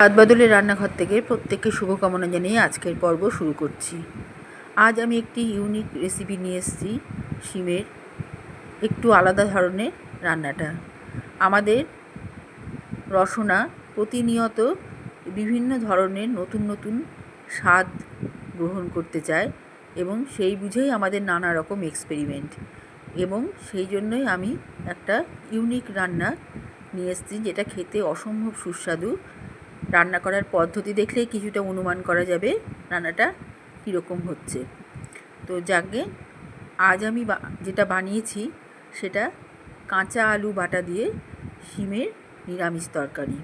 স্বাদ বাদলের রান্নাঘর থেকে প্রত্যেককে শুভকামনা জানিয়ে আজকের পর্ব শুরু করছি। আজ আমি একটি ইউনিক রেসিপি নিয়ে এসেছি। শিমের একটু আলাদা ধরনের রান্নাটা। আমাদের রসনা প্রতিনিয়ত বিভিন্ন ধরনের নতুন নতুন স্বাদ গ্রহণ করতে চায় এবং সেই বুঝেই আমাদের নানা রকম এক্সপেরিমেন্ট, এবং সেই জন্যই আমি একটা ইউনিক রান্না নিয়ে এসেছি যেটা খেতে অসম্ভব সুস্বাদু। রান্না করার পদ্ধতি দেখলে কিছুটা অনুমান করা যাবে রান্নাটা কীরকম হচ্ছে। তো যাকে আজ আমি যেটা বানিয়েছি সেটা কাঁচা আলু বাটা দিয়ে শিমের নিরামিষ তরকারি।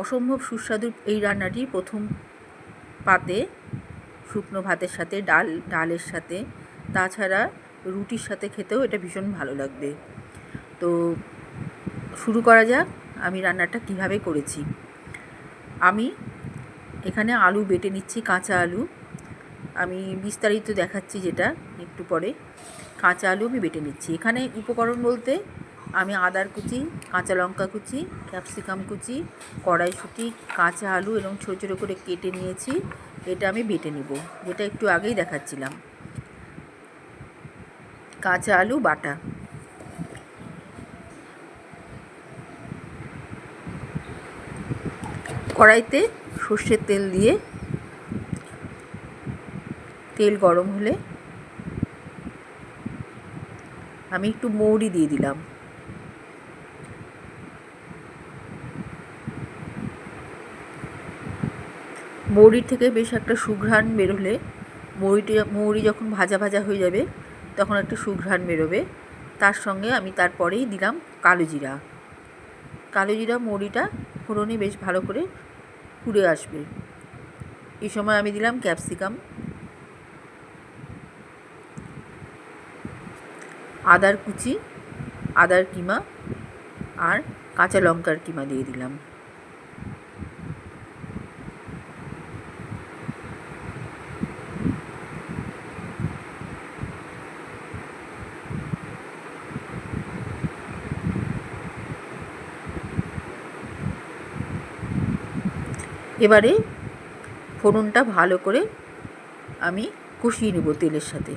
অসম্ভব সুস্বাদু এই রান্নাটি প্রথম পাতে শুকনো ভাতের সাথে ডালের সাথে, তাছাড়া রুটির সাথে খেতেও এটা ভীষণ ভালো লাগবে। তো শুরু করা যাক আমি রান্নাটা কিভাবে করেছি। আমি এখানে আলু বেটে নিচ্ছি, কাঁচা আলু। আমি বিস্তারিত দেখাচ্ছি যেটা একটু পরে। কাঁচা আলু আমি বেটে নিচ্ছি। এখানে উপকরণ বলতে আমি আদার কুচি, কাঁচা লঙ্কা কুচি, ক্যাপসিকাম কুচি, কড়াইশুঁটি, কাঁচা আলু এবং ছোটো ছোটো করে কেটে নিয়েছি। এটা আমি বেটে নিব, যেটা একটু আগেই দেখাচ্ছিলাম। কাঁচা আলু বাটা। কড়াইতে সর্ষের তেল দিয়ে তেল গরম হলে আমি একটু মৌরি দিয়ে দিলাম। মৌরির থেকে বেশ একটা সুঘ্রাণ বেরোলে, মৌরি যখন ভাজা ভাজা হয়ে যাবে তখন একটা সুঘ্রাণ বেরোবে। তার সঙ্গে আমি তারপরেই দিলাম কালো জিরা। কালো জিরা মৌরিটা ফোড়নে বেশ ভালো করে পুড়ে আসবে। এই সময় আমি দিলাম ক্যাপসিকাম, আদার কুচি, আদার কিমা আর কাঁচা লঙ্কার কিমা দিয়ে দিলাম। এবারে ফোড়নটা ভালো করে আমি কষিয়ে নেব তেলের সাথে।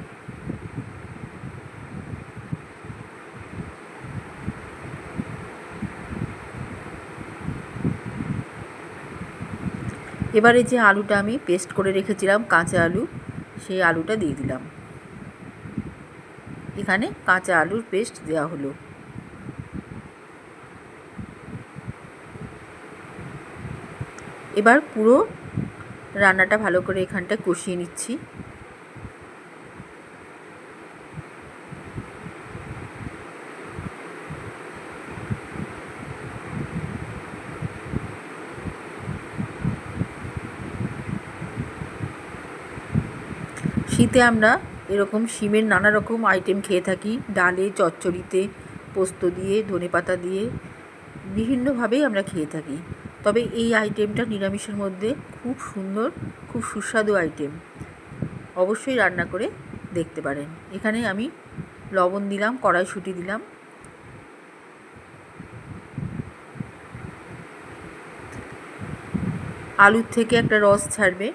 এবারে যে আলুটা আমি পেস্ট করে রেখেছিলাম, কাঁচা আলু, সেই আলুটা দিয়ে দিলাম। এখানে কাঁচা আলুর পেস্ট দেওয়া হলো। এবার পুরো রান্নাটা ভালো করে এখানটা কষিয়ে নিচ্ছি। শীতে আমরা এরকম শিমের নানা রকম আইটেম খেয়ে থাকি, ডালে, চচ্চড়িতে, পোস্ত দিয়ে, ধনেপাতা দিয়ে, বিভিন্নভাবেই আমরা খেয়ে থাকি। তবে এই আইটেমটা নিরামিষের মধ্যে খুব সুন্দর, খুব সুস্বাদু আইটেম। অবশ্যই রান্না করে দেখতে পারেন। এখানে আমি লবণ দিলাম, কড়াইশুঁটি দিলাম, আলুর থেকে একটা রস ছাড়বে,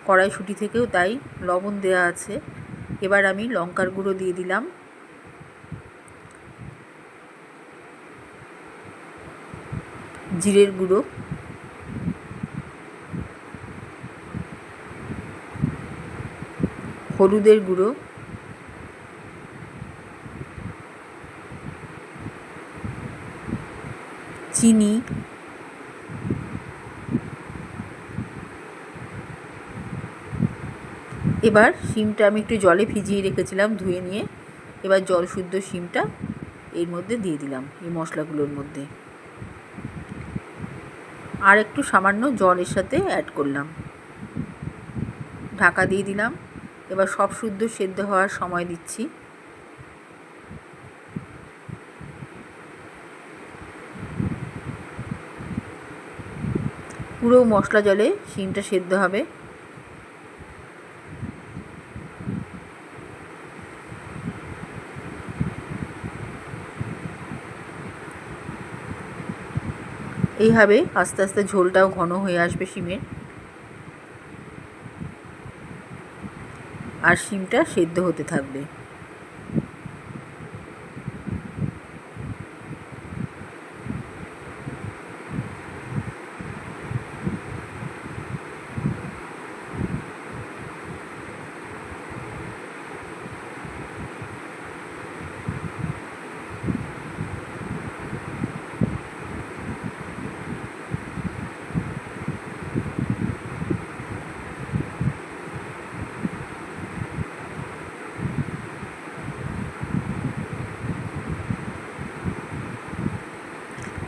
কড়াইশুঁটি থেকেও তাই, লবণ দেওয়া আছে। এবার আমি লঙ্কার গুঁড়ো দিয়ে দিলাম, জিরের গুঁড়ো, হলুদের গুঁড়ো, চিনি, এবার শিমটা আমি একটু জলে ভিজিয়ে রেখেছিলাম, ধুয়ে নিয়ে এবার জল শুদ্ধ শিমটা এর মধ্যে দিয়ে দিলাম, এই মশলাগুলোর মধ্যে। আর একটু সামান্য জল এর সাথে অ্যাড করলাম, ঢাকা দিয়ে দিলাম। এবার সব শুদ্ধ সেদ্ধ হওয়ার সময় দিচ্ছি। পুরো মশলা জলে শিমটা সেদ্ধ হবে। এইভাবে আস্তে আস্তে ঝোলটাও ঘন হয়ে আসবে শিমের, আর শিমটা সেদ্ধ হতে থাকবে।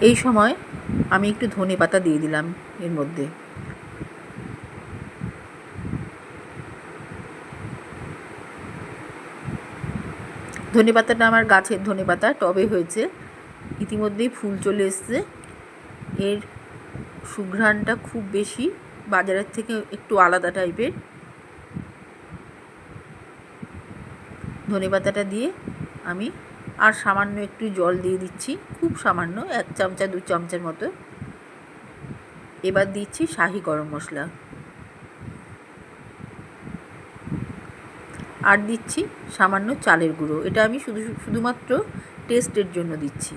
এই সময় আমি একটু ধনেপাতা দিয়ে দিলাম এর মধ্যে। ধনেপাতাটা আমার গাছের ধনেপাতা, টবে হয়েছে, ইতিমধ্যেই ফুল চলে এসছে। এর সুঘ্রাণটা খুব বেশি, বাজারের থেকে একটু আলাদা টাইপের। ধনেপাতাটা দিয়ে আমি আর সামান্য একটু জল দিয়ে দিচ্ছি, খুব সামান্য, 1 চামচা 2 চামচের মতো। এবার দিচ্ছি শাহি গরম মশলা, আর দিচ্ছি সামান্য চালের গুঁড়ো। এটা আমি শুধুমাত্র টেস্টের জন্য দিচ্ছি।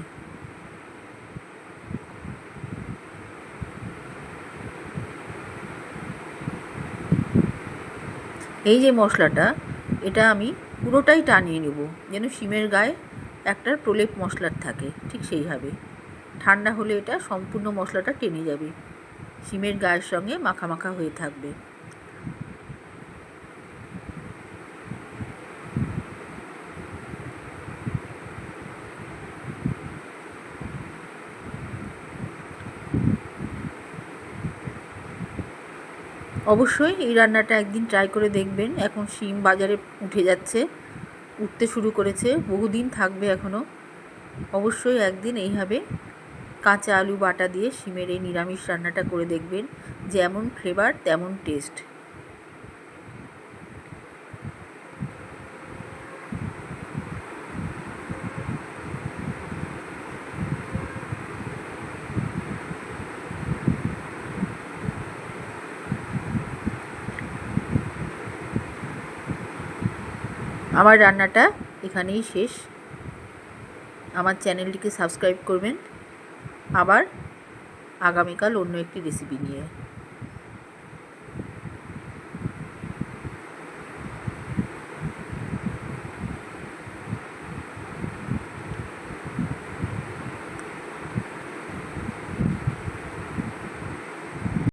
এই যে মশলাটা, এটা আমি পুরোটাই টানিয়ে নেব, যেন শিমের গায়ে একটা প্রলেপ মশলার থাকে, ঠিক সেইভাবে। ঠান্ডা হলে এটা সম্পূর্ণ মশলাটা টেনে যাবে, শিমের গায়ের সঙ্গে মাখা মাখা হয়ে থাকবে। অবশ্যই এই রান্নাটা একদিন ট্রাই করে দেখবেন। এখন শিম বাজারে উঠে যাচ্ছে, উঠতে শুরু করেছে, বহুদিন থাকবে এখনও। অবশ্যই একদিন এইভাবে কাঁচা আলু বাটা দিয়ে শিমের এই নিরামিষ রান্নাটা করে দেখবেন, যেমন ফ্লেভার তেমন টেস্ট। আমার রান্নাটা এখানেই শেষ। আমার চ্যানেলটিকে সাবস্ক্রাইব করবেন। আবার আগামীকাল অন্য একটি রেসিপি নিয়ে।